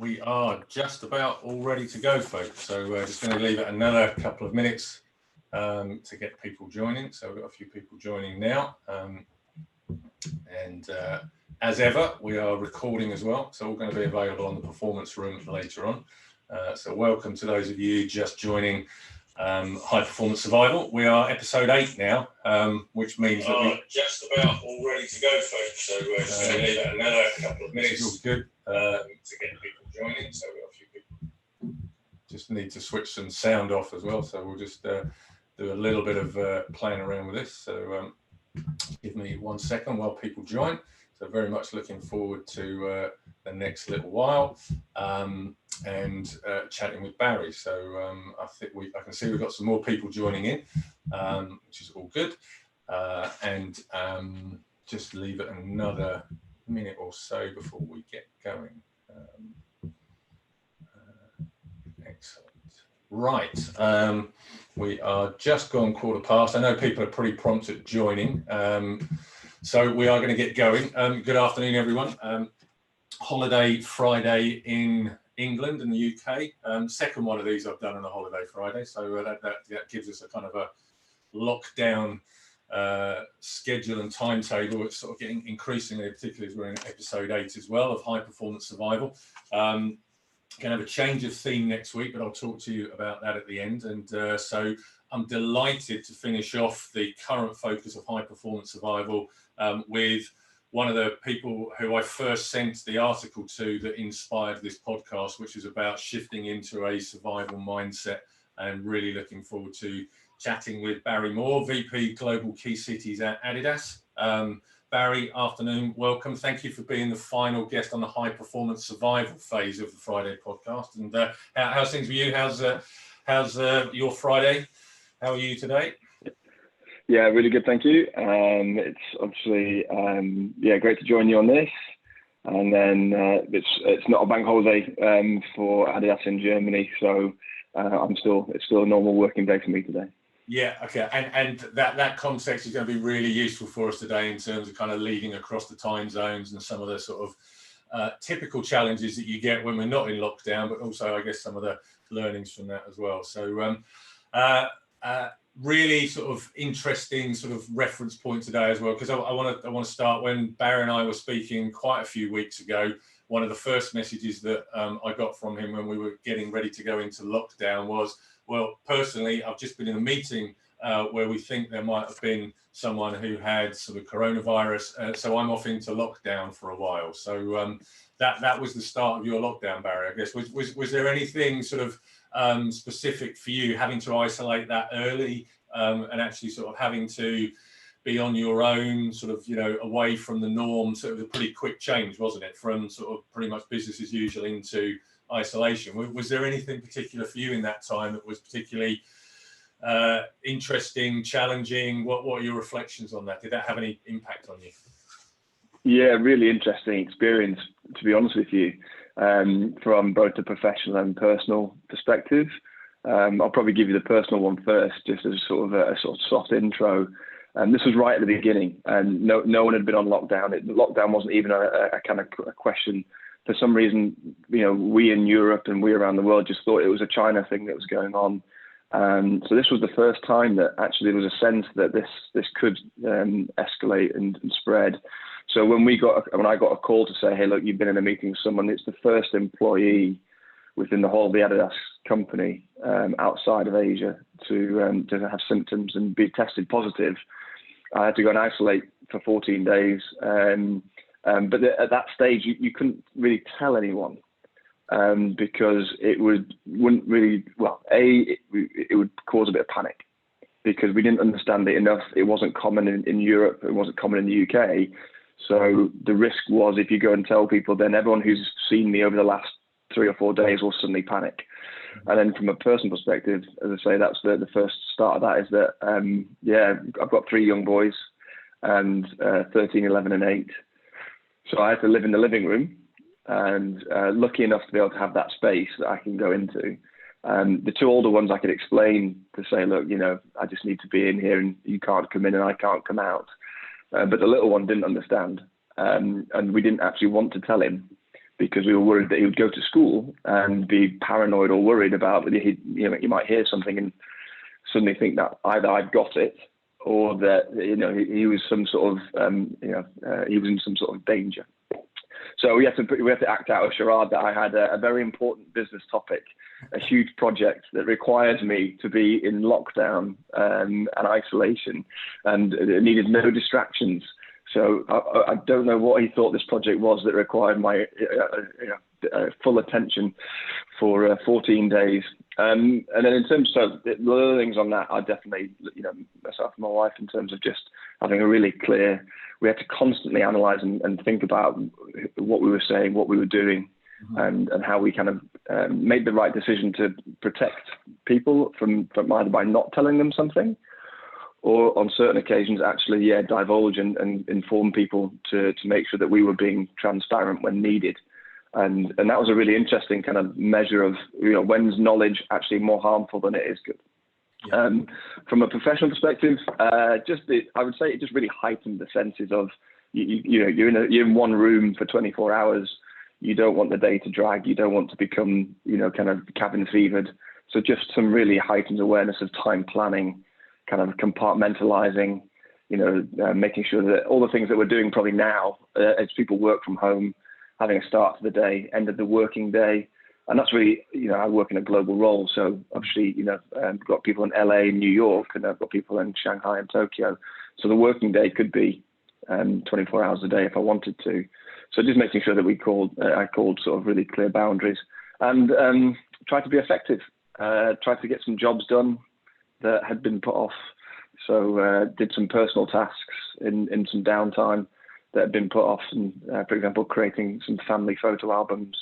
We are just about all ready to go, folks. So we're just going to leave it another couple of minutes to get people joining. So we've got a few people joining now. As ever, we are recording as well. So all going to be available on the performance room later on. So welcome to those of you just joining High Performance Survival. We are episode 8 now, which means that we're just about all ready to go, folks. So we're just going to leave it another couple of minutes. All good to get people joining. So we've got a few people. Just need to switch some sound off as well. So we'll just do a little bit of playing around with this. So give me 1 second while people join. So very much looking forward to the next little while. And chatting with Barry. So I think I can see we've got some more people joining in, which is all good. And just leave it another minute or so before we get going. Excellent. Right. We are just gone 15:15. I know people are pretty prompt at joining. So we are going to get going. Good afternoon, everyone. Holiday Friday in England and the UK. Second one of these I've done on a holiday Friday, so that gives us a kind of a lockdown schedule and timetable. It's sort of getting increasingly, particularly as we're in episode 8 as well of High Performance Survival. Going to have a change of theme next week, but I'll talk to you about that at the end. And so I'm delighted to finish off the current focus of High Performance Survival with one of the people who I first sent the article to that inspired this podcast, which is about shifting into a survival mindset, and really looking forward to chatting with Barry Moore, VP Global Key Cities at Adidas. Barry, afternoon, welcome. Thank you for being the final guest on the High Performance Survival phase of the Friday podcast. And how's things with you? How's your Friday? How are you today? Yeah, really good, thank you. It's obviously great to join you on this. And then it's not a bank holiday for Adidas in Germany, so it's still a normal working day for me today. Yeah, okay, and that context is going to be really useful for us today in terms of kind of leading across the time zones and some of the sort of typical challenges that you get when we're not in lockdown, but also I guess some of the learnings from that as well. So really sort of interesting sort of reference point today as well, because I want to start when Barry and I were speaking quite a few weeks ago. One of the first messages that I got from him when we were getting ready to go into lockdown was, well, personally, I've just been in a meeting where we think there might have been someone who had sort of coronavirus, so I'm off into lockdown for a while. So that was the start of your lockdown, Barry, I guess. Was there anything sort of specific for you having to isolate that early and actually sort of having to be on your own, sort of, away from the norm? So it was a pretty quick change, wasn't it, from sort of pretty much business as usual into isolation. Was there anything particular for you in that time that was particularly interesting, challenging? What are your reflections on that? Did that have any impact on you? Yeah, really interesting experience, to be honest with you, from both the professional and personal perspective. I'll probably give you the personal one first, just as sort of a soft intro. This was right at the beginning, and no one had been on lockdown. Lockdown wasn't even a kind of a question. For some reason, we in Europe and we around the world just thought it was a China thing that was going on. So this was the first time that actually there was a sense that this could escalate and spread. So when I got a call to say, hey, look, you've been in a meeting with someone, it's the first employee within the whole of the Adidas company outside of Asia to have symptoms and be tested positive. I had to go and isolate for 14 days. But at that stage, you couldn't really tell anyone because it would cause a bit of panic because we didn't understand it enough. It wasn't common in Europe. It wasn't common in the UK. So the risk was if you go and tell people, then everyone who's seen me over the last 3 or 4 days will suddenly panic. And then from a personal perspective, as I say, that's the first start of that is that, I've got 3 young boys and 13, 11 and 8. So I had to live in the living room and lucky enough to be able to have that space that I can go into. The 2 older ones I could explain to say, look, I just need to be in here and you can't come in and I can't come out. But the little one didn't understand. And we didn't actually want to tell him because we were worried that he would go to school and be paranoid or worried about that he might hear something and suddenly think that either I'd got it or that he was some sort of he was in some sort of danger. So we had to act out a charade that I had a very important business topic, a huge project that required me to be in lockdown and isolation, and it needed no distractions. So I don't know what he thought this project was that required my full attention for 14 days. And then in terms of the learnings on that, I definitely, myself and my wife, in terms of just having a really clear, we had to constantly analyze and think about what we were saying, what we were doing, and how we kind of made the right decision to protect people from either by not telling them something, or on certain occasions actually, divulge and inform people to make sure that we were being transparent when needed. And that was a really interesting kind of measure of, when's knowledge actually more harmful than it is good. Yeah. From a professional perspective, I would say it just really heightened the senses of, you're in one room for 24 hours. You don't want the day to drag. You don't want to become, kind of cabin fevered. So just some really heightened awareness of time planning, kind of compartmentalizing, making sure that all the things that we're doing probably now as people work from home, having a start to the day, end of the working day. And that's really, I work in a global role. So obviously, I've got people in LA, New York, and I've got people in Shanghai and Tokyo. So the working day could be 24 hours a day if I wanted to. So just making sure that I called sort of really clear boundaries and tried to be effective, tried to get some jobs done that had been put off. So did some personal tasks in some downtime that had been put off, and for example, creating some family photo albums.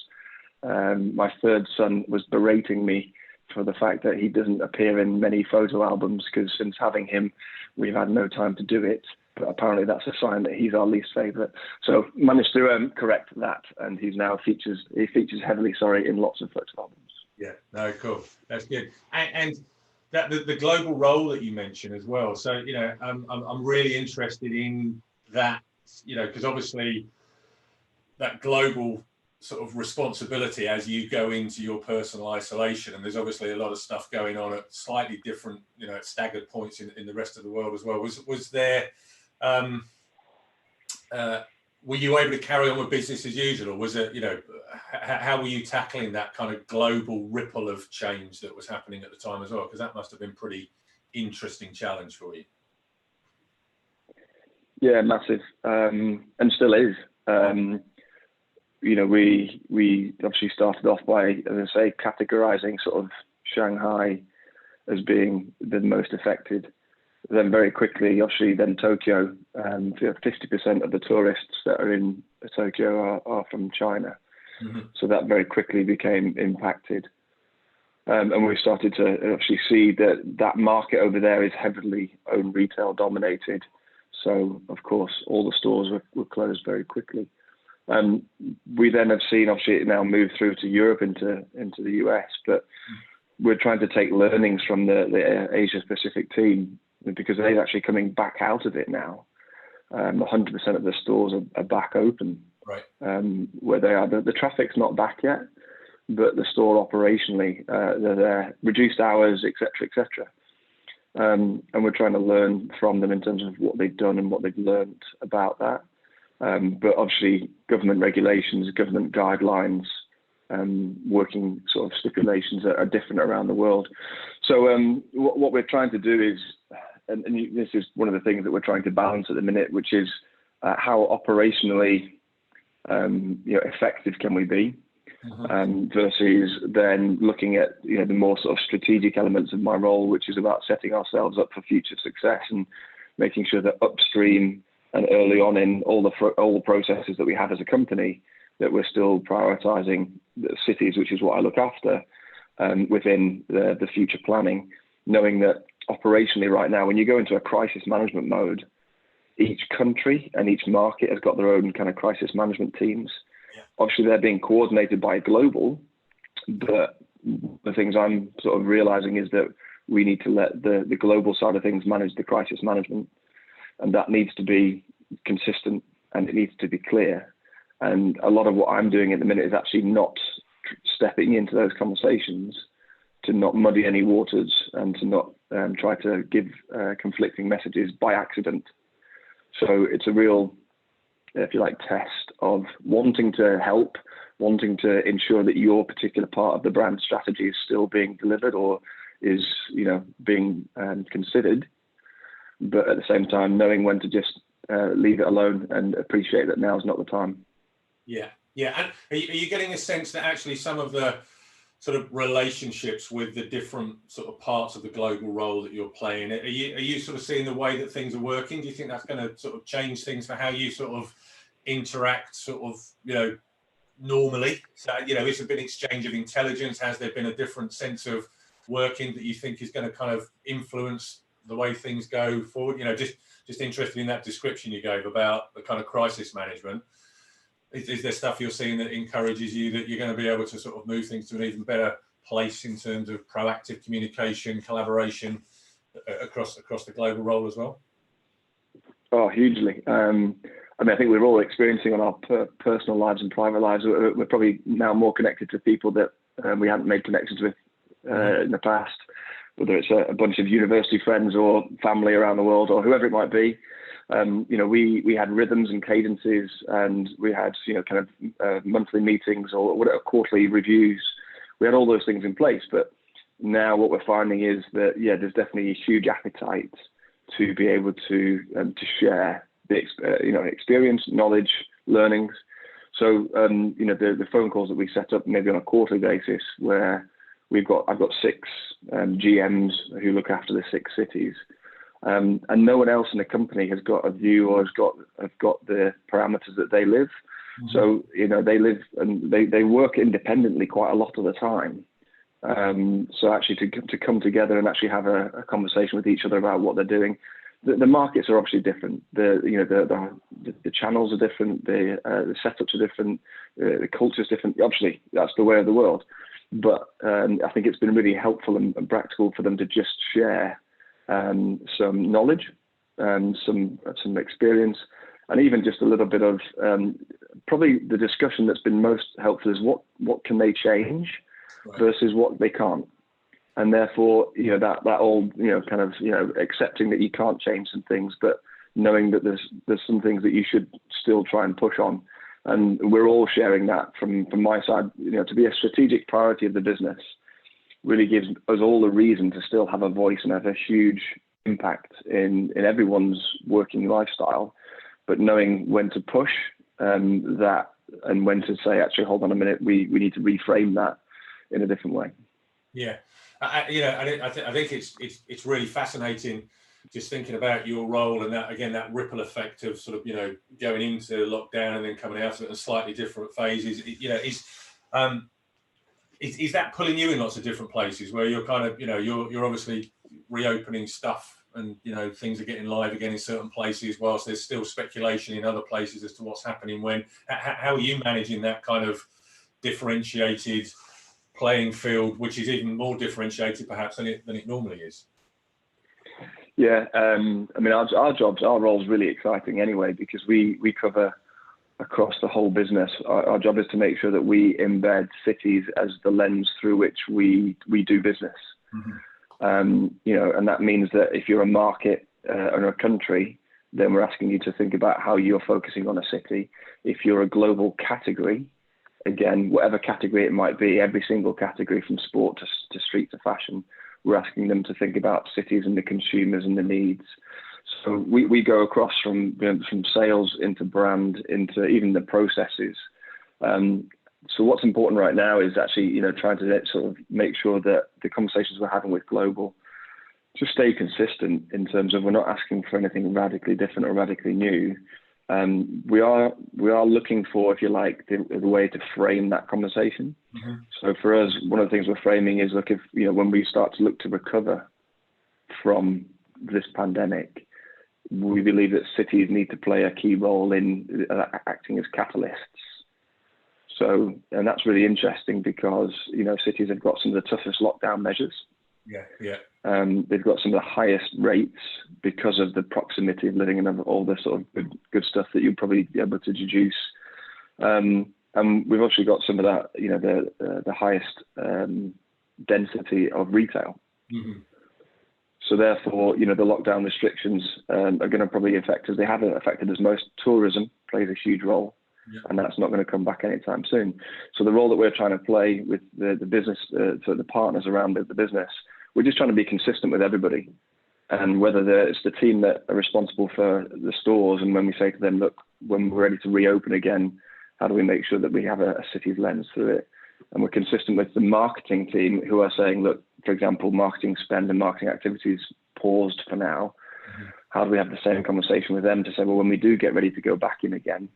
My third son was berating me for the fact that he doesn't appear in many photo albums, because since having him, we've had no time to do it. But apparently that's a sign that he's our least favourite. So managed to correct that, and he features heavily, in lots of photo albums. Yeah, no, cool. That's good. And that the global role that you mentioned as well. So, I'm really interested in that, because obviously that global sort of responsibility as you go into your personal isolation, and there's obviously a lot of stuff going on at slightly different, at staggered points in the rest of the world as well. Was there, were you able to carry on with business as usual, or was it, how were you tackling that kind of global ripple of change that was happening at the time as well? Because that must have been pretty interesting challenge for you. Yeah, massive, and still is. We obviously started off by, as I say, categorizing sort of Shanghai as being the most affected. Then very quickly, obviously, then Tokyo, 50% of the tourists that are in Tokyo are from China. Mm-hmm. So that very quickly became impacted. And we started to actually see that market over there is heavily owned retail dominated. So, of course, all the stores were closed very quickly. We then have seen, obviously, it now move through to Europe, into the US, but we're trying to take learnings from the Asia Pacific team, because they're actually coming back out of it now. 100% of the stores are back open. Right. Where they are. The traffic's not back yet, but the store operationally, they're there, reduced hours, et cetera. And we're trying to learn from them in terms of what they've done and what they've learned about that. But obviously, government regulations, government guidelines, working sort of stipulations are different around the world. So what we're trying to do is, and this is one of the things that we're trying to balance at the minute, which is how operationally effective can we be, versus then looking at the more sort of strategic elements of my role, which is about setting ourselves up for future success and making sure that upstream and early on in all the processes that we have as a company, that we're still prioritizing the cities, which is what I look after, within the future planning, knowing that operationally right now, when you go into a crisis management mode, each country and each market has got their own kind of crisis management teams. Yeah. Obviously, they're being coordinated by global, but the things I'm sort of realizing is that we need to let the global side of things manage the crisis management, and that needs to be consistent and it needs to be clear. And a lot of what I'm doing at the minute is actually not stepping into those conversations to not muddy any waters and to not try to give conflicting messages by accident. So it's a real, if you like, test of wanting to help, wanting to ensure that your particular part of the brand strategy is still being delivered or is, being considered, but at the same time knowing when to just leave it alone and appreciate that now's not the time. Yeah. And are you getting a sense that actually some of the sort of relationships with the different sort of parts of the global role that you're playing, are you sort of seeing the way that things are working? Do you think that's going to sort of change things for how you sort of interact sort of, normally? So, has there been exchange of intelligence? Has there been a different sense of working that you think is going to kind of influence the way things go forward? Just interested in that description you gave about the kind of crisis management. Is there stuff you're seeing that encourages you that you're going to be able to sort of move things to an even better place in terms of proactive communication, collaboration across the global role as well? Oh, hugely. I think we're all experiencing on our personal lives and private lives. We're probably now more connected to people that we hadn't made connections with in the past, whether it's a bunch of university friends or family around the world or whoever it might be. We had rhythms and cadences, and we had kind of monthly meetings or whatever, quarterly reviews. We had all those things in place, but now what we're finding is that there's definitely a huge appetite to be able to share the experience, knowledge, learnings. So the phone calls that we set up maybe on a quarterly basis, where I've got 6 GMs who look after the 6 cities. And no one else in the company has got a view or have got the parameters that they live. Mm-hmm. So, they live and they work independently quite a lot of the time. So actually to come together and actually have a conversation with each other about what they're doing. The markets are obviously different. The channels are different. The setups are different. The culture is different. Obviously, that's the way of the world. But I think it's been really helpful and practical for them to just share some knowledge and some experience, and even just a little bit of probably the discussion that's been most helpful is what can they change versus what they can't, and therefore that all kind of accepting that you can't change some things, but knowing that there's some things that you should still try and push on, and we're all sharing that from my side. To be a strategic priority of the business really gives us all the reason to still have a voice and have a huge impact in everyone's working lifestyle, but knowing when to push that and when to say, actually, hold on a minute, we need to reframe that in a different way. Yeah, I think it's really fascinating just thinking about your role and that ripple effect of sort of going into lockdown and then coming out of it in slightly different phases. Is that pulling you in lots of different places where you're kind of, you're obviously reopening stuff and, things are getting live again in certain places whilst there's still speculation in other places as to what's happening when? How are you managing that kind of differentiated playing field, which is even more differentiated perhaps than it normally is? Yeah, our role is really exciting anyway, because we cover across the whole business. Our job is to make sure that we embed cities as the lens through which we do business. Mm-hmm. And that means that if you're a market or a country, then we're asking you to think about how you're focusing on a city. If you're a global category, again, whatever category it might be, every single category from sport to street to fashion, we're asking them to think about cities and the consumers and the needs. So we go across from sales into brand into even the processes. So what's important right now is actually trying to sort of make sure that the conversations we're having with global just stay consistent in terms of we're not asking for anything radically different or radically new. We are looking for, if you like, the way to frame that conversation. Mm-hmm. So for us, one of the things we're framing is, look, if when we start to look to recover from this pandemic, we believe that cities need to play a key role in acting as catalysts. So, and that's really interesting because cities have got some of the toughest lockdown measures. Yeah. They've got some of the highest rates because of the proximity of living and all the sort of good stuff that you'll probably be able to deduce And we've actually got some of that, the highest density of retail. Mm-hmm. So therefore, the lockdown restrictions are going to probably affect us. They haven't affected us most. Tourism plays a huge role, and that's not going to come back anytime soon. So the role that we're trying to play with the business, so the partners around the business, we're just trying to be consistent with everybody. And whether it's the team that are responsible for the stores, and when we say to them, look, when we're ready to reopen again, how do we make sure that we have a city's lens through it? And we're consistent with the marketing team who are saying, look, for example, marketing spend and marketing activities paused for now. Mm-hmm. How do we have the same conversation with them to say, well, when we do get ready to go back in again,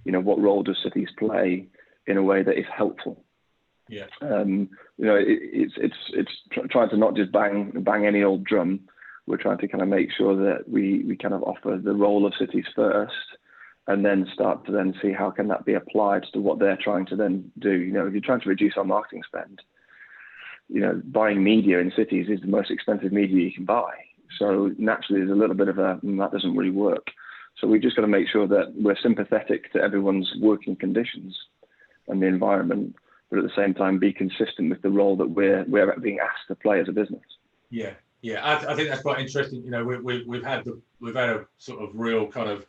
what role does cities play in a way that is helpful? Yeah. It's trying to not just bang any old drum. We're trying to kind of make sure that we kind of offer the role of cities first, and then start to then see how can that be applied to what they're trying to then do. If you're trying to reduce our marketing spend, buying media in cities is the most expensive media you can buy. So naturally, there's a little bit of that doesn't really work. So we've just got to make sure that we're sympathetic to everyone's working conditions and the environment, but at the same time be consistent with the role that we're being asked to play as a business. Yeah. I think that's quite interesting. We've had a sort of real kind of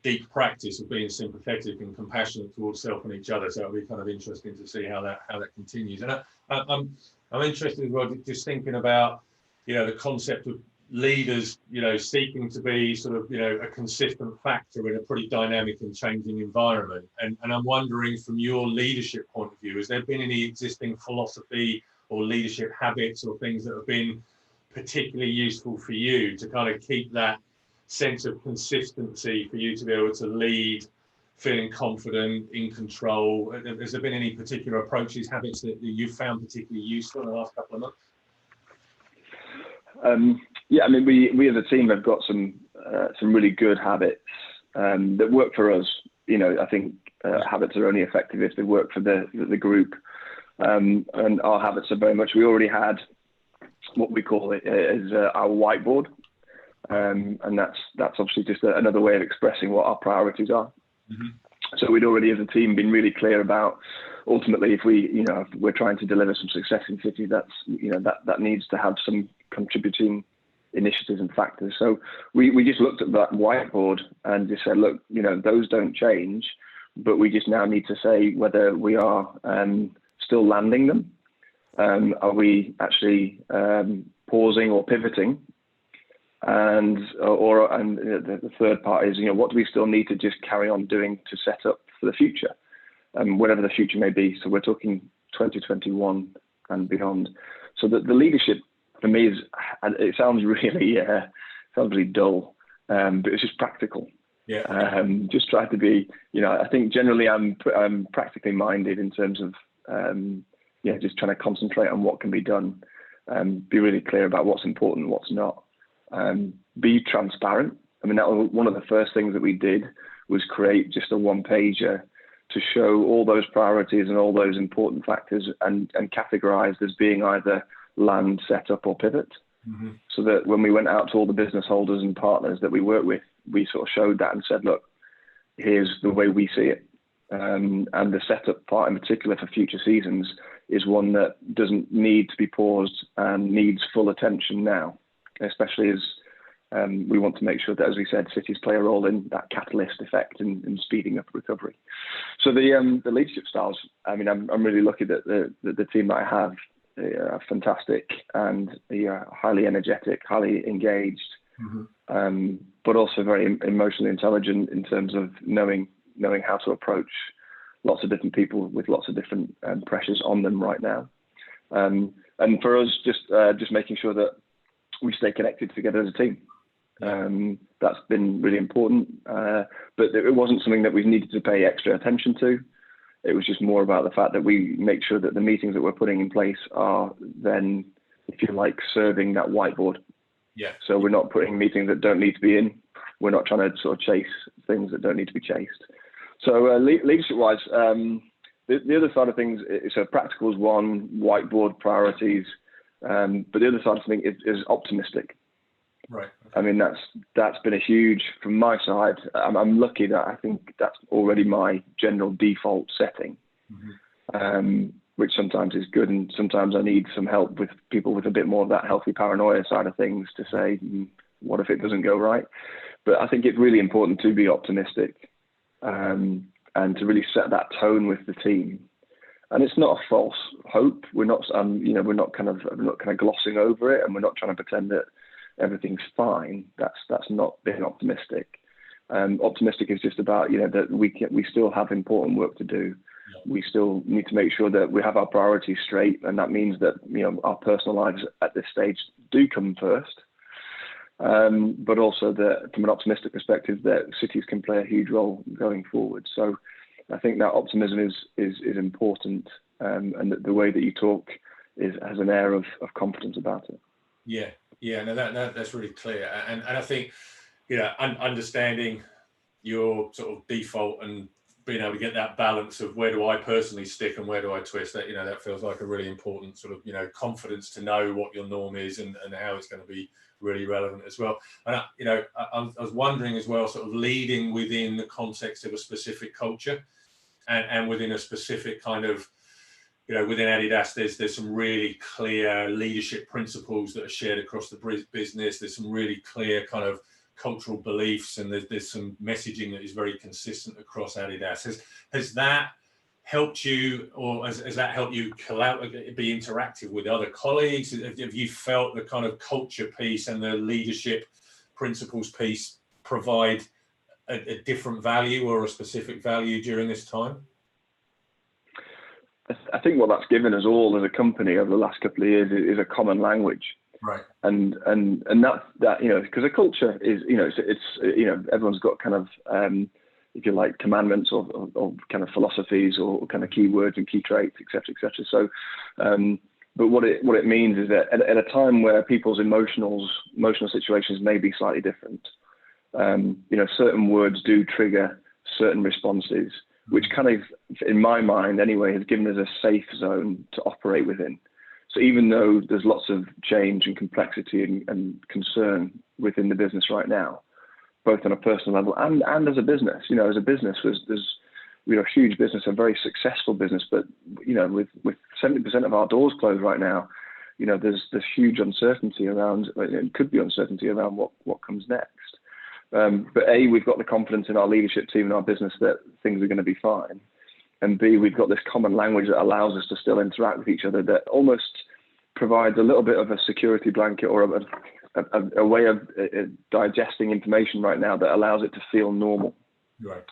deep practice of being sympathetic and compassionate towards self and each other. So it'll be kind of interesting to see how that continues. And I'm interested as well, just thinking about, the concept of leaders, seeking to be sort of, a consistent factor in a pretty dynamic and changing environment. And I'm wondering, from your leadership point of view, has there been any existing philosophy or leadership habits or things that have been particularly useful for you to kind of keep that sense of consistency, for you to be able to lead, feeling confident, in control? Has there been any particular approaches, habits that you've found particularly useful in the last couple of months? We as a team have got some really good habits that work for us. I think habits are only effective if they work for the group. And our habits are very much, we already had what we call it as our whiteboard. And that's obviously just another way of expressing what our priorities are. Mm-hmm. So we'd already, as a team, been really clear about, ultimately, if we're trying to deliver some success in City, that needs to have some contributing initiatives and factors. So we just looked at that whiteboard and just said, look, those don't change, but we just now need to say whether we are still landing them. Are we actually pausing or pivoting? And the third part is, what do we still need to just carry on doing to set up for the future, whatever the future may be. So we're talking 2021 and beyond. So the leadership for me it sounds really dull, but it's just practical. Yeah. Just try to be, I think generally I'm practically minded in terms of, just trying to concentrate on what can be done, be really clear about what's important, what's not. Be transparent. That was one of the first things that we did, was create just a one-pager to show all those priorities and all those important factors and categorized as being either land, set up or pivot. Mm-hmm. So that when we went out to all the business holders and partners that we work with, we sort of showed that and said, look, here's the way we see it. And the setup part in particular for future seasons is one that doesn't need to be paused and needs full attention now, especially as we want to make sure that, as we said, cities play a role in that catalyst effect in speeding up recovery. So the leadership styles, I'm really lucky that the team that I have are fantastic and they are highly energetic, highly engaged, mm-hmm. But also very emotionally intelligent in terms of knowing how to approach lots of different people with lots of different pressures on them right now. And for us, just making sure that we stay connected together as a team. That's been really important, but it wasn't something that we needed to pay extra attention to. It was just more about the fact that we make sure that the meetings that we're putting in place are then, if you like, serving that whiteboard. Yeah. So we're not putting meetings that don't need to be in. We're not trying to sort of chase things that don't need to be chased. So leadership-wise, the other side of things, so practical is one, whiteboard priorities, but the other side of things is optimistic. Right. I mean, that's been a huge from my side. I'm lucky that I think that's already my general default setting, which sometimes is good, and sometimes I need some help with people with a bit more of that healthy paranoia side of things to say, what if it doesn't go right? But I think it's really important to be optimistic, and to really set that tone with the team. And it's not a false hope. We're not, we're not kind of glossing over it, and we're not trying to pretend that everything's fine. That's not being optimistic. Optimistic is just about, that we still have important work to do. We still need to make sure that we have our priorities straight, and that means that our personal lives at this stage do come first. But also that from an optimistic perspective, that cities can play a huge role going forward. So I think that optimism is important, and the way that you talk has an air of confidence about it. Yeah, no, that's really clear, and I think understanding your sort of default and being able to get that balance of where do I personally stick and where do I twist, that that feels like a really important sort of confidence to know what your norm is and how it's going to be really relevant as well. And I was wondering as well, sort of leading within the context of a specific culture and within a specific kind of within Adidas, there's some really clear leadership principles that are shared across the business. There's some really clear kind of cultural beliefs, and there's some messaging that is very consistent across Adidas. Has that helped you, or has that helped you be interactive with other colleagues? Have you felt the kind of culture piece and the leadership principles piece provide a different value or a specific value during this time? I think what that's given us all as a company over the last couple of years is a common language, right? And that because a culture is it's everyone's got kind of if you like commandments or kind of philosophies or kind of key words and key traits, etc. So, but what it means is that at a time where people's emotional situations may be slightly different, certain words do trigger certain responses, which kind of, in my mind anyway, has given us a safe zone to operate within. So even though there's lots of change and complexity and concern within the business right now, both on a personal level and as a business, as a business, we're a huge business, a very successful business, but with 70% of our doors closed right now, there's huge uncertainty around. It could be uncertainty around what comes next. But A, we've got the confidence in our leadership team and our business that things are going to be fine. And B, we've got this common language that allows us to still interact with each other, that almost provides a little bit of a security blanket or a way of digesting information right now that allows it to feel normal. Right.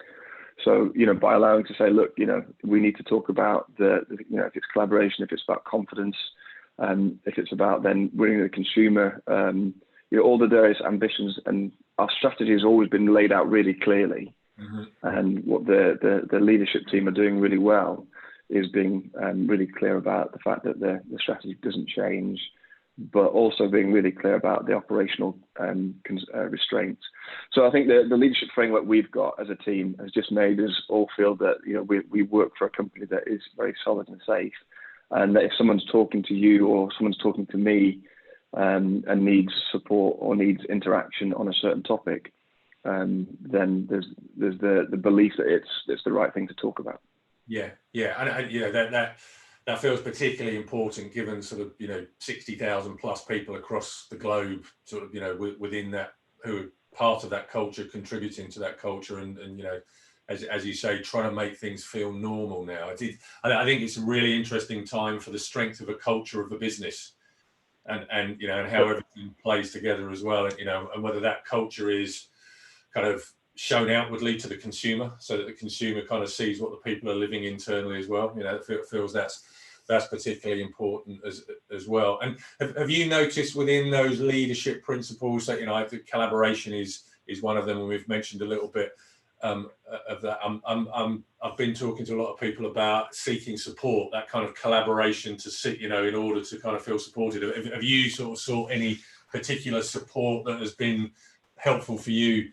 So, by allowing to say, look, we need to talk about if it's collaboration, if it's about confidence, if it's about then winning the consumer, all the various ambitions, and our strategy has always been laid out really clearly. Mm-hmm. And what the leadership team are doing really well is being really clear about the fact that the strategy doesn't change, but also being really clear about the operational restraints. So I think the leadership framework we've got as a team has just made us all feel that we work for a company that is very solid and safe, and that if someone's talking to you or someone's talking to me and needs support or needs interaction on a certain topic, then there's the belief that it's the right thing to talk about. Yeah, and that feels particularly important given sort of 60,000 plus people across the globe, sort of within that, who are part of that culture, contributing to that culture, and as you say, trying to make things feel normal now. I think it's a really interesting time for the strength of a culture of a business, and how everything plays together as well, and whether that culture is kind of shown outwardly to the consumer, so that the consumer kind of sees what the people are living internally as well. It feels that's particularly important as well. And have you noticed within those leadership principles that the collaboration is one of them, and we've mentioned a little bit of that. I've been talking to a lot of people about seeking support, that kind of collaboration to sit, in order to kind of feel supported. Have you sort of sought any particular support that has been helpful for you,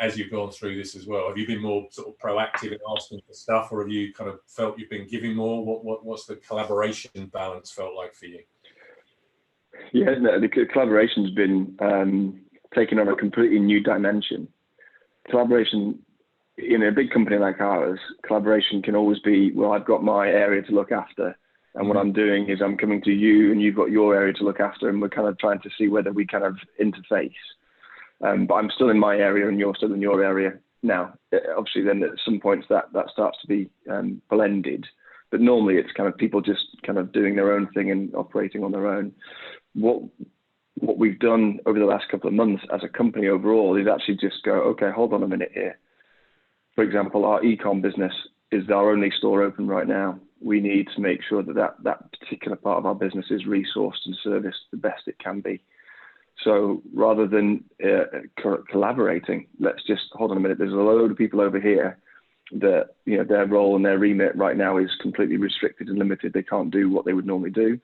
as you've gone through this as well? Have you been more sort of proactive in asking for stuff, or have you kind of felt you've been giving more? What's the collaboration balance felt like for you? Yeah, no, the collaboration's been taken on a completely new dimension. Collaboration in a big company like ours, collaboration can always be, well, I've got my area to look after. And what I'm doing is I'm coming to you and you've got your area to look after, and we're kind of trying to see whether we kind of interface. But I'm still in my area and you're still in your area. Now, obviously then at some points that starts to be blended, but normally it's kind of people just kind of doing their own thing and operating on their own. What we've done over the last couple of months as a company overall is actually just go, okay, hold on a minute here. For example, our e-com business is our only store open right now. We need to make sure that particular part of our business is resourced and serviced the best it can be. So rather than collaborating, let's just hold on a minute. There's a load of people over here that, you know, their role and their remit right now is completely restricted and limited. They can't do what they would normally do.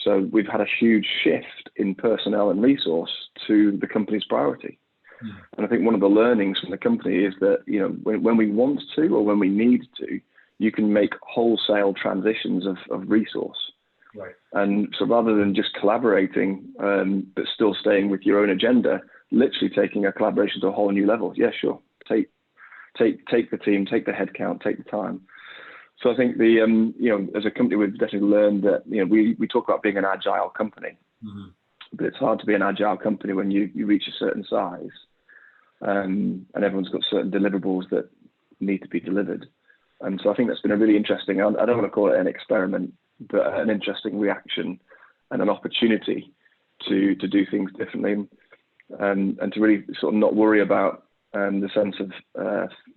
So we've had a huge shift in personnel and resource to the company's priority. And I think one of the learnings from the company is that, you know, when we want to or when we need to, you can make wholesale transitions of resource. Right. And so rather than just collaborating, but still staying with your own agenda, literally taking a collaboration to a whole new level. Yeah, sure. Take the team, take the headcount, take the time. So I think you know, as a company, we've definitely learned that, you know, we talk about being an agile company, but it's hard to be an agile company when you reach a certain size, and everyone's got certain deliverables that need to be delivered. And so I think that's been a really interesting, I don't want to call it an experiment, but an interesting reaction and an opportunity to do things differently, and to really sort of not worry about the sense of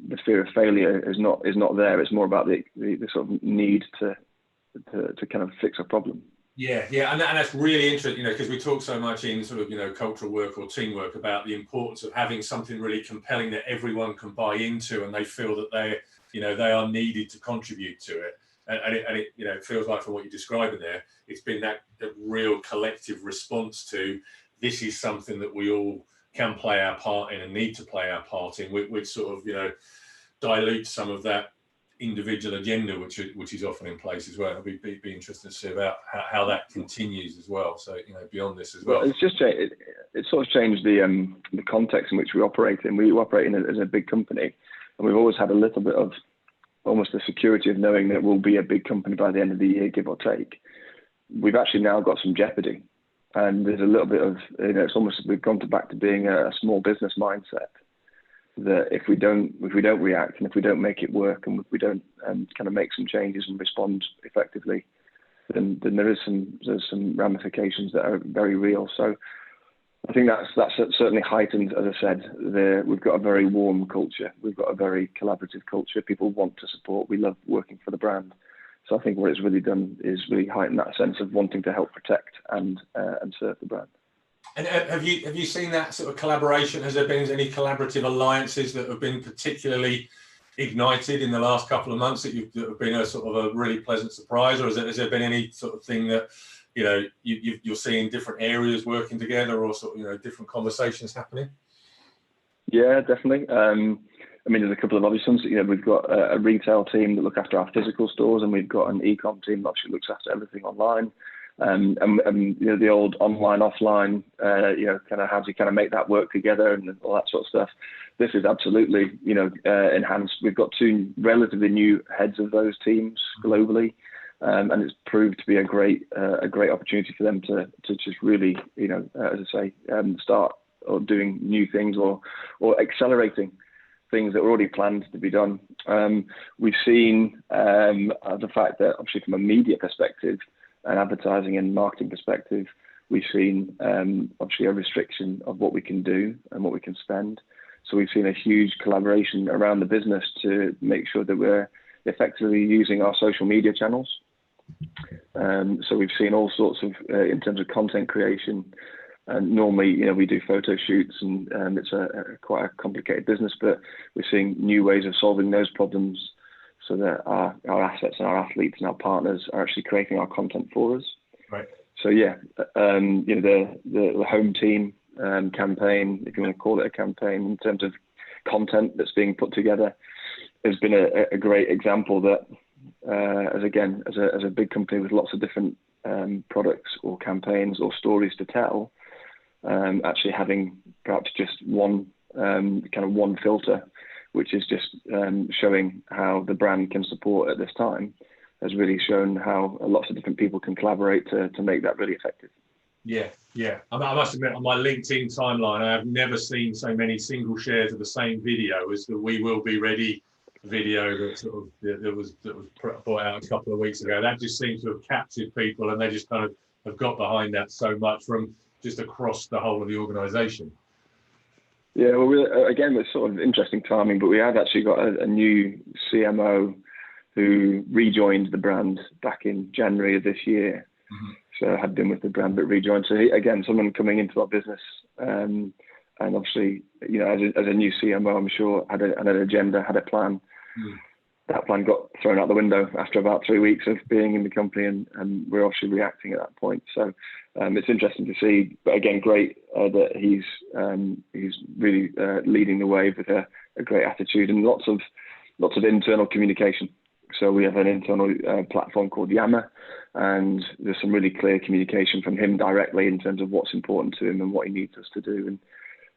the fear of failure is not there. It's more about the sort of need to kind of fix a problem. Yeah, and that's really interesting, you know, because we talk so much in sort of, you know, cultural work or teamwork about the importance of having something really compelling that everyone can buy into and they feel that they are needed to contribute to it. And it you know, it feels like from what you're describing there, it's been that real collective response to this is something that we all can play our part in and need to play our part in, which sort of, you know, dilute some of that individual agenda which is often in place as well. It'll be interesting to see about how that continues as well. So, you know, beyond this as well. It's just it sort of changed the context in which we operate in. We operate as a big company, and we've always had a little bit of almost the security of knowing that we'll be a big company by the end of the year, give or take. We've actually now got some jeopardy, and there's a little bit of, you know, it's almost we've gone back to being a small business mindset. That if we don't react and if we don't make it work and if we don't kind of make some changes and respond effectively, then there's some ramifications that are very real. So I think that's certainly heightened. As I said, we've got a very warm culture. We've got a very collaborative culture. People want to support. We love working for the brand. So I think what it's really done is really heighten that sense of wanting to help protect and serve the brand. And have you seen that sort of collaboration? Has there been any collaborative alliances that have been particularly ignited in the last couple of months that have been a sort of a really pleasant surprise, or has there been any sort of thing that, you know, you're seeing different areas working together, or sort of, you know, different conversations happening? Yeah, definitely. I mean, there's a couple of obvious ones. You know, we've got a retail team that look after our physical stores, and we've got an e-com team that actually looks after everything online. And you know, the old online, offline, you know, kind of how do you kind of make that work together and all that sort of stuff. This is absolutely, you know, enhanced. We've got two relatively new heads of those teams globally, and it's proved to be a great opportunity for them to just really, you know, as I say, start or doing new things or accelerating things that were already planned to be done. We've seen the fact that obviously from a media perspective, and advertising and marketing perspective, we've seen obviously a restriction of what we can do and what we can spend. So we've seen a huge collaboration around the business to make sure that we're effectively using our social media channels. So we've seen all sorts of, in terms of content creation, and normally, you know, we do photo shoots and it's quite a complicated business, but we're seeing new ways of solving those problems, so that our assets and our athletes and our partners are actually creating our content for us. Right. So yeah, you know, the home team campaign, if you want to call it a campaign, in terms of content that's being put together, has been a great example that, as a big company with lots of different products or campaigns or stories to tell, actually having perhaps just one one filter, which is just showing how the brand can support at this time, has really shown how lots of different people can collaborate to make that really effective. Yeah, yeah. I must admit, on my LinkedIn timeline, I have never seen so many single shares of the same video as the "We Will Be Ready" video that was brought out a couple of weeks ago. That just seems to have captured people, and they just kind of have got behind that so much from just across the whole of the organisation. Yeah, well, again, it's sort of interesting timing, but we had actually got a new CMO who rejoined the brand back in January of this year. Mm-hmm. So had been with the brand but rejoined. So again, someone coming into our business, and obviously, as a new CMO, I'm sure had an agenda, had a plan. Mm. That plan got thrown out the window after about 3 weeks of being in the company, and we're obviously reacting at that point. So it's interesting to see, but again, great that he's really leading the way with a great attitude and lots of internal communication. So we have an internal platform called Yammer, and there's some really clear communication from him directly in terms of what's important to him and what he needs us to do.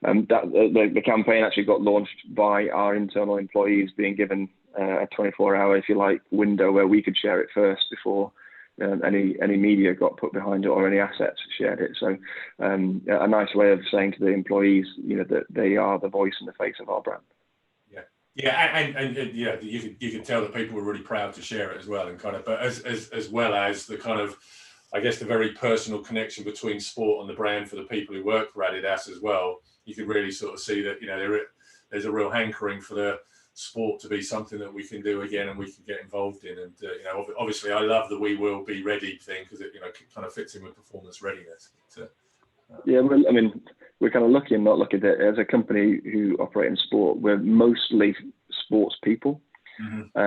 And the campaign actually got launched by our internal employees being given a 24-hour, if you like, window where we could share it first before any media got put behind it or any assets shared it. So a nice way of saying to the employees, that they are the voice and the face of our brand. Yeah, and yeah, you could tell that people were really proud to share it as well, and but as well as the kind of, I guess, the very personal connection between sport and the brand for the people who work for Adidas as well. You could really sort of see that there's a real hankering for the sport to be something that we can do again and we can get involved in. And obviously, I love the "We Will Be Ready" thing because it kind of fits in with performance readiness. Yeah, well, I mean, we're kind of lucky and not lucky that as a company who operate in sport, we're mostly sports people. Mm-hmm.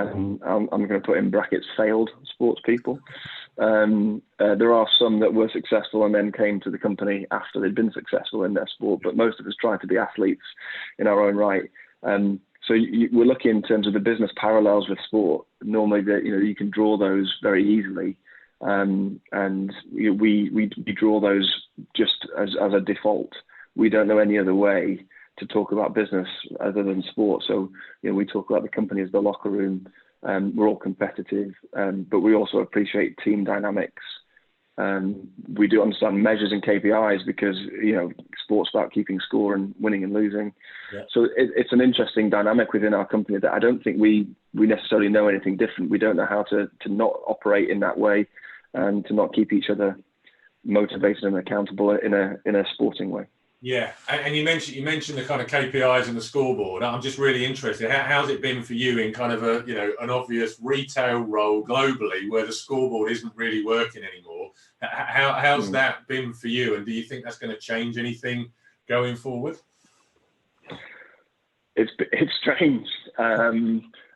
I'm going to put in brackets failed sports people. There are some that were successful and then came to the company after they'd been successful in their sport, but most of us try to be athletes in our own right. So we're lucky in terms of the business parallels with sport. Normally, you can draw those very easily. And we draw those just as a default. We don't know any other way to talk about business other than sport. So we talk about the company as the locker room. We're all competitive, but we also appreciate team dynamics. We do understand measures and KPIs because sport's about keeping score and winning and losing. Yeah. So it's an interesting dynamic within our company that I don't think we necessarily know anything different. We don't know how to not operate in that way and to not keep each other motivated and accountable in a sporting way. Yeah, and you mentioned the kind of KPIs and the scoreboard. I'm just really interested. How's it been for you in kind of an obvious retail role globally where the scoreboard isn't really working anymore? How's that been for you, and do you think that's going to change anything going forward? It's strange.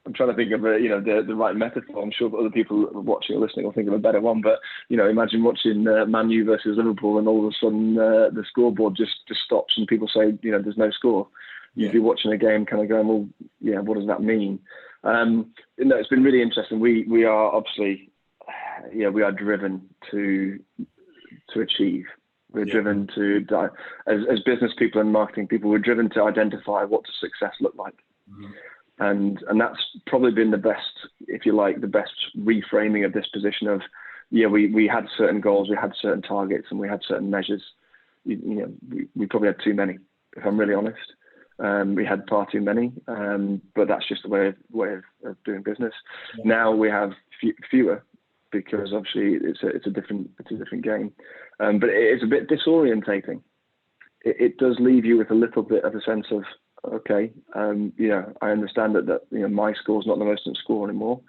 I'm trying to think of the right metaphor. I'm sure other people watching or listening will think of a better one. But imagine watching Man U versus Liverpool, and all of a sudden the scoreboard just stops, and people say there's no score. You'd be watching a game, kind of going, well, yeah, what does that mean? It's been really interesting. We are obviously, we are driven to achieve. We're driven to, as business people and marketing people, we're driven to identify what does success look like. Mm-hmm. And that's probably been the best, if you like, the best reframing of this position of, we had certain goals, we had certain targets, and we had certain measures. We probably had too many, if I'm really honest. We had far too many, but that's just the way of doing business. Yeah. Now we have fewer because obviously it's a different game, but it's a bit disorientating. It does leave you with a little bit of a sense of, okay, I understand that my score's not the most important score anymore,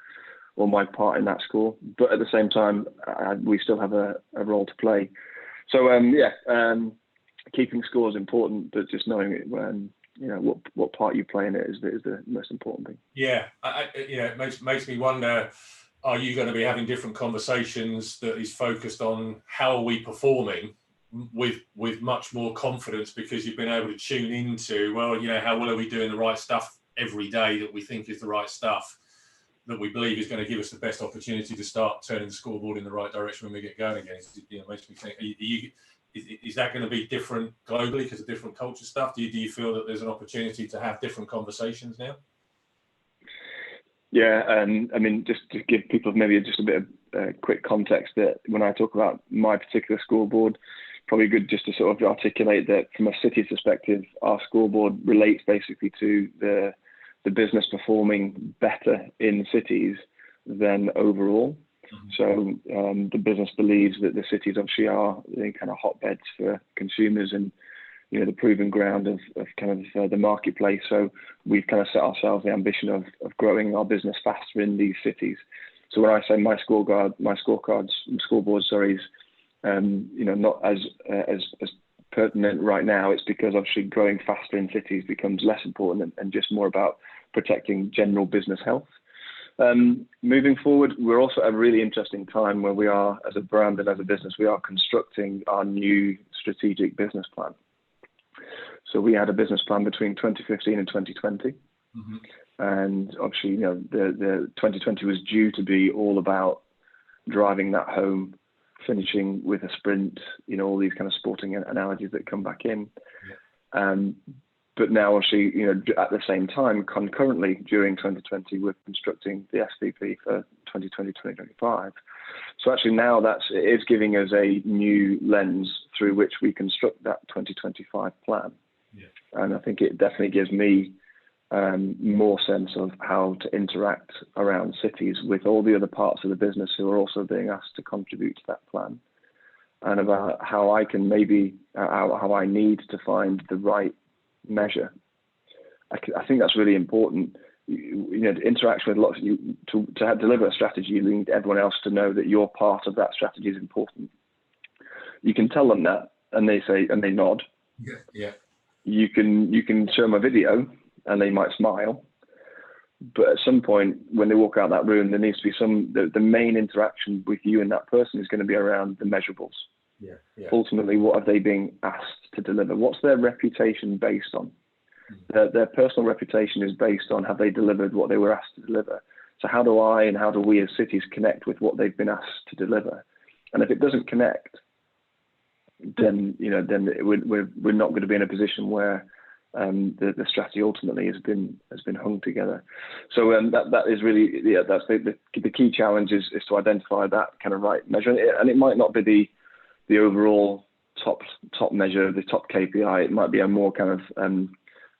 or my part in that score, but at the same time, we still have a role to play. So keeping score is important, but just knowing what part you play in it is the most important thing. Yeah, it makes me wonder. Are you going to be having different conversations that is focused on how are we performing with much more confidence because you've been able to tune into, how well are we doing the right stuff every day that we think is the right stuff, that we believe is going to give us the best opportunity to start turning the scoreboard in the right direction when we get going again. Makes me think, is that going to be different globally because of different culture stuff? Do you feel that there's an opportunity to have different conversations now? Yeah, I mean, just to give people maybe just a bit of quick context, that when I talk about my particular scoreboard, probably good just to sort of articulate that from a city's perspective, our scoreboard relates basically to the business performing better in cities than overall. So the business believes that the cities obviously are the kind of hotbeds for consumers and, you know, the proving ground of kind of the marketplace. So we've kind of set ourselves the ambition of growing our business faster in these cities. So when I say my scoreboard, sorry, you know, not as pertinent right now, it's because obviously growing faster in cities becomes less important and just more about protecting general business health. Moving forward, we're also at a really interesting time where we are, as a brand and as a business, we are constructing our new strategic business plan. So we had a business plan between 2015 and 2020. And obviously, you know, the 2020 was due to be all about driving that home, finishing with a sprint, you know, all these kind of sporting analogies that come back in. But now, obviously, you know, at the same time, concurrently during 2020, we're constructing the SVP for 2020-2025. So actually now it is giving us a new lens through which we construct that 2025 plan. And I think it definitely gives me more sense of how to interact around cities with all the other parts of the business who are also being asked to contribute to that plan, and about how I can maybe, how I need to find the right measure. I think that's really important. You know, interaction with lots of you to deliver a strategy, you need everyone else to know that your part of that strategy is important. You can tell them that, and they say, and they nod. You can show them a video, and they might smile. But at some point, when they walk out that room, there needs to be the main interaction with you and that person is going to be around the measurables. Ultimately, what are they being asked to deliver? What's their reputation based on? Their personal reputation is based on, have they delivered what they were asked to deliver? So how do I and how do we as cities connect with what they've been asked to deliver? And if it doesn't connect, then, you know, then we're not going to be in a position where the strategy ultimately has been hung together. So that is really, that's the key challenge is to identify that kind of right measure. And it might not be the overall top measure, the top KPI. It might be a more kind of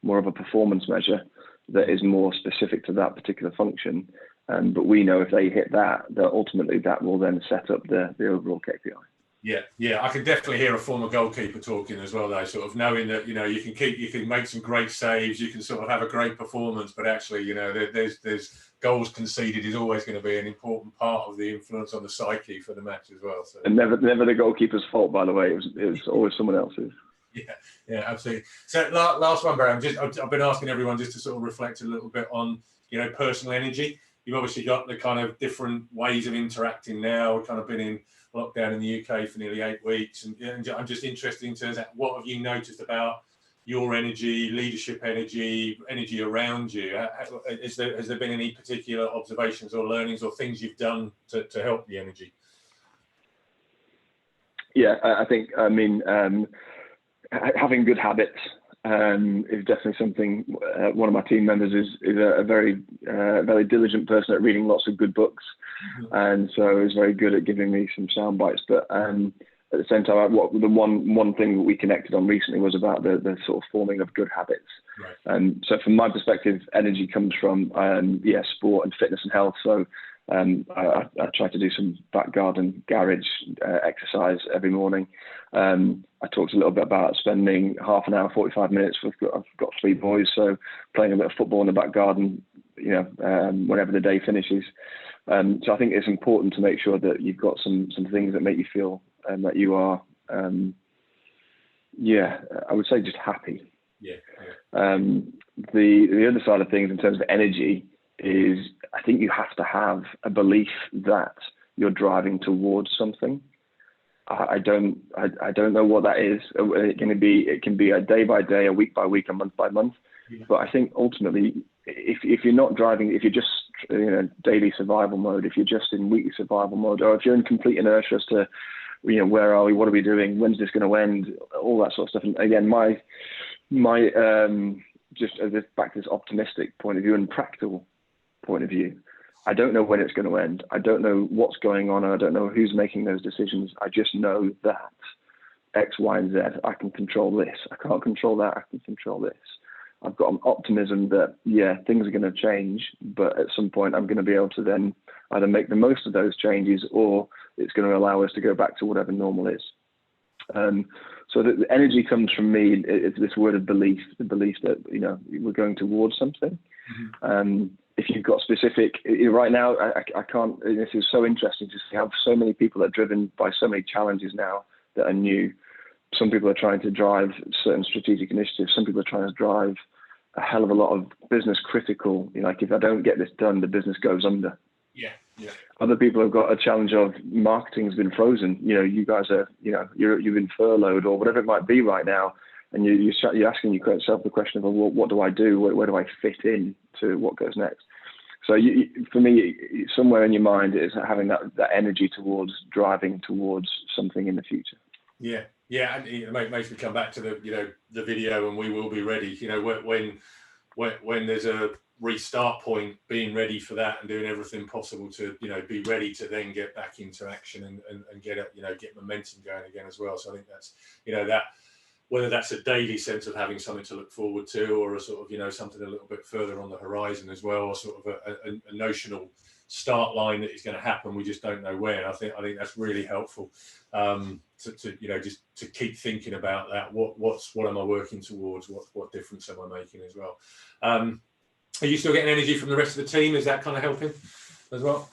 more of a performance measure that is more specific to that particular function. But we know if they hit that ultimately that will then set up the overall KPI. Yeah, I can definitely hear a former goalkeeper talking as well, though, sort of knowing that, you know, you can make some great saves, you can sort of have a great performance, but actually, you know, there's goals conceded is always going to be an important part of the influence on the psyche for the match as well. So. And never the goalkeeper's fault, by the way. It was always someone else's. Yeah, absolutely. So last one, Barry. I've been asking everyone just to sort of reflect a little bit on, you know, personal energy. You've obviously got the kind of different ways of interacting now. We've kind of been in lockdown in the UK for nearly 8 weeks, and I'm just interested in terms of what have you noticed about your energy, leadership energy around you? Has there been any particular observations or learnings or things you've done to help the energy? Yeah, I think, I mean, having good habits is definitely something. One of my team members is a very diligent person at reading lots of good books, and so he's very good at giving me some sound bites. But at the same time, the one thing that we connected on recently was about the sort of forming of good habits. And so from my perspective, energy comes from sport and fitness and health. So I try to do some back garden garage exercise every morning. I talked a little bit about spending half an hour, 45 minutes. I've got 3 boys, so playing a bit of football in the back garden, you know, whenever the day finishes. So I think it's important to make sure that you've got some things that make you feel that you are, I would say just happy. The other side of things in terms of energy is I think you have to have a belief that you're driving towards something. I don't know what that is. It can be a day by day, a week by week, a month by month. But I think ultimately, if you're not driving, if you're just daily survival mode, if you're just in weekly survival mode, or if you're in complete inertia as to, where are we, what are we doing, when's this going to end, all that sort of stuff. And again, my just back to this optimistic point of view and practical point of view, I don't know when it's going to end. I don't know what's going on. I don't know who's making those decisions. I just know that X, Y, and Z, I can control this. I can't control that. I can control this. I've got an optimism that, things are going to change, but at some point I'm going to be able to then either make the most of those changes, or it's going to allow us to go back to whatever normal is. So the energy comes from me. It's this word of belief, the belief that, we're going towards something. Mm-hmm. If you've got specific, right now, I can't, this is so interesting to see how so many people are driven by so many challenges now that are new. Some people are trying to drive certain strategic initiatives. Some people are trying to drive a hell of a lot of business critical, like if I don't get this done, the business goes under. Yeah. Other people have got a challenge of marketing's been frozen. You guys are, you've been furloughed or whatever it might be right now. And you're asking yourself the question of, well, what do I do? Where do I fit in to what goes next? So for me, somewhere in your mind is having that energy towards driving towards something in the future. Yeah, and it makes me come back to the video, and we will be ready. When there's a restart point, being ready for that and doing everything possible to be ready to then get back into action and get momentum going again as well. So I think that's that. Whether that's a daily sense of having something to look forward to, or a sort of, something a little bit further on the horizon as well, or sort of a notional start line that is going to happen. We just don't know when. I think that's really helpful to keep thinking about that. What am I working towards? What difference am I making as well? Are you still getting energy from the rest of the team? Is that kind of helping as well?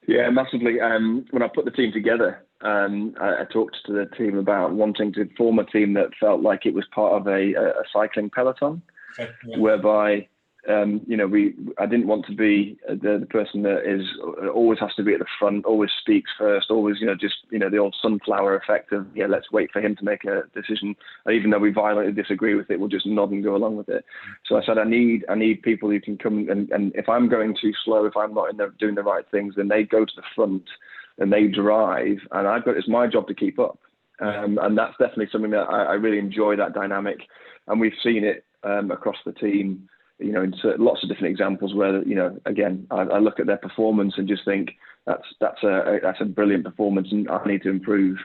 Yeah, massively. When I put the team together, I talked to the team about wanting to form a team that felt like it was part of a cycling peloton, okay, yeah. Whereby, I didn't want to be the person that always has to be at the front, always speaks first, always, the old sunflower effect of, let's wait for him to make a decision. And even though we violently disagree with it, we'll just nod and go along with it. So I said, I need people who can come and if I'm going too slow, if I'm not doing the right things, then they go to the front and they drive, and it's my job to keep up. And that's definitely something that I really enjoy, that dynamic. And we've seen it across the team, in lots of different examples where, again, I look at their performance and just think that's a brilliant performance and I need to improve.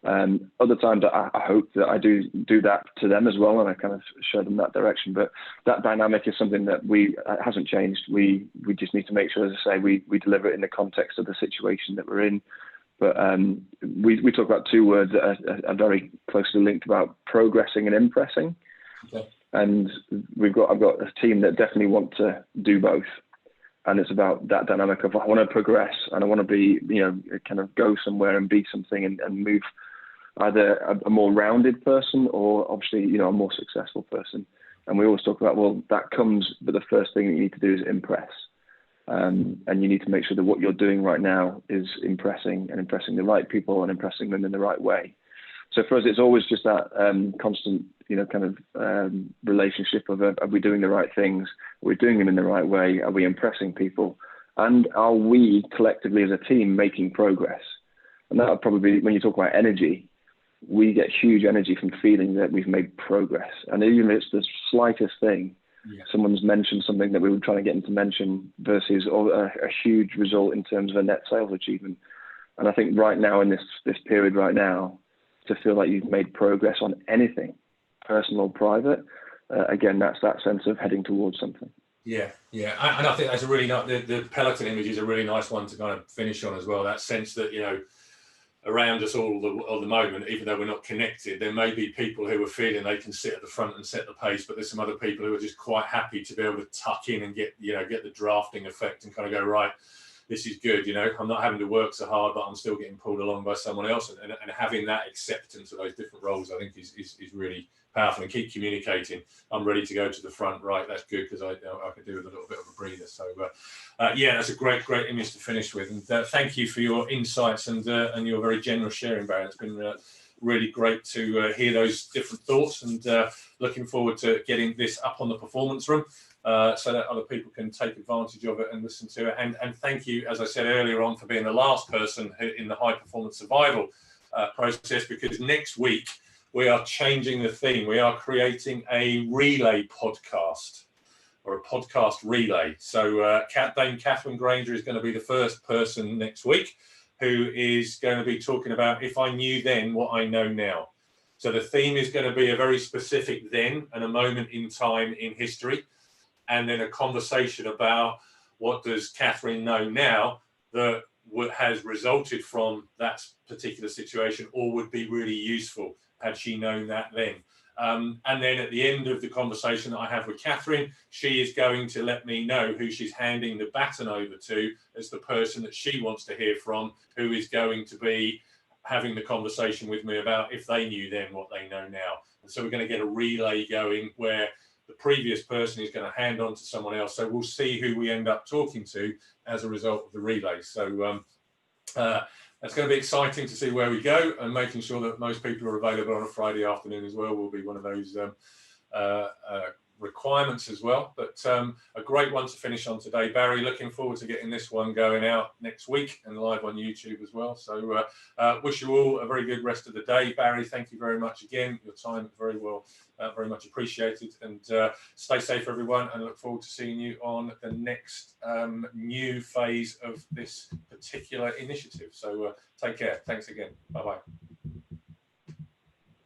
Other times I hope that I do that to them as well, and I kind of show them that direction. But that dynamic is something that hasn't changed. We just need to make sure, as I say, we deliver it in the context of the situation that we're in. But we talk about two words that are very closely linked, about progressing and impressing. Okay. And I've got a team that definitely want to do both. And it's about that dynamic of, I want to progress and I want to be, kind of go somewhere and be something and move either a more rounded person or obviously, a more successful person. And we always talk about, well, that comes, but the first thing that you need to do is impress. And you need to make sure that what you're doing right now is impressing the right people and impressing them in the right way. So for us, it's always just that constant, relationship of, are we doing the right things? Are we doing them in the right way? Are we impressing people? And are we collectively as a team making progress? And that would probably be, when you talk about energy, we get huge energy from feeling that we've made progress. And even if it's the slightest thing, someone's mentioned something that we were trying to get them to mention versus a huge result in terms of a net sales achievement. And I think right now in this period right now, to feel like you've made progress on anything, personal or private, again, that's that sense of heading towards something. Yeah. And I think that's a really nice, the Peloton image is a really nice one to kind of finish on as well. That sense that, around us all the moment, even though we're not connected, there may be people who are feeling they can sit at the front and set the pace, but there's some other people who are just quite happy to be able to tuck in and get the drafting effect and kind of go, right, this is good, I'm not having to work so hard, but I'm still getting pulled along by someone else. And having that acceptance of those different roles, I think is really powerful. And keep communicating. I'm ready to go to the front. Right, that's good, because I could do with a little bit of a breather. So, that's a great image to finish with. And thank you for your insights and your very generous sharing, Barry. It's been really great to hear those different thoughts, and looking forward to getting this up on the performance room so that other people can take advantage of it and listen to it. And thank you, as I said earlier on, for being the last person in the high performance survival process, because next week we are changing the theme. We are creating a relay podcast, or a podcast relay. So Dame Catherine Granger is going to be the first person next week who is going to be talking about if I knew then what I know now. So the theme is going to be a very specific then and a moment in time in history, and then a conversation about what does Catherine know now that has resulted from that particular situation, or would be really useful had she known that then. And then at the end of the conversation that I have with Catherine, she is going to let me know who she's handing the baton over to as the person that she wants to hear from, who is going to be having the conversation with me about if they knew then what they know now. And so we're going to get a relay going where the previous person is going to hand on to someone else. So we'll see who we end up talking to as a result of the relay. So that's going to be exciting to see where we go, and making sure that most people are available on a Friday afternoon as well will be one of those requirements as well. But a great one to finish on today, Barry. Looking forward to getting this one going out next week and live on YouTube as well. So wish you all a very good rest of the day. Barry, thank you very much again. Your time very much appreciated, and stay safe everyone, and look forward to seeing you on the next new phase of this particular initiative. So take care. Thanks again. Bye bye.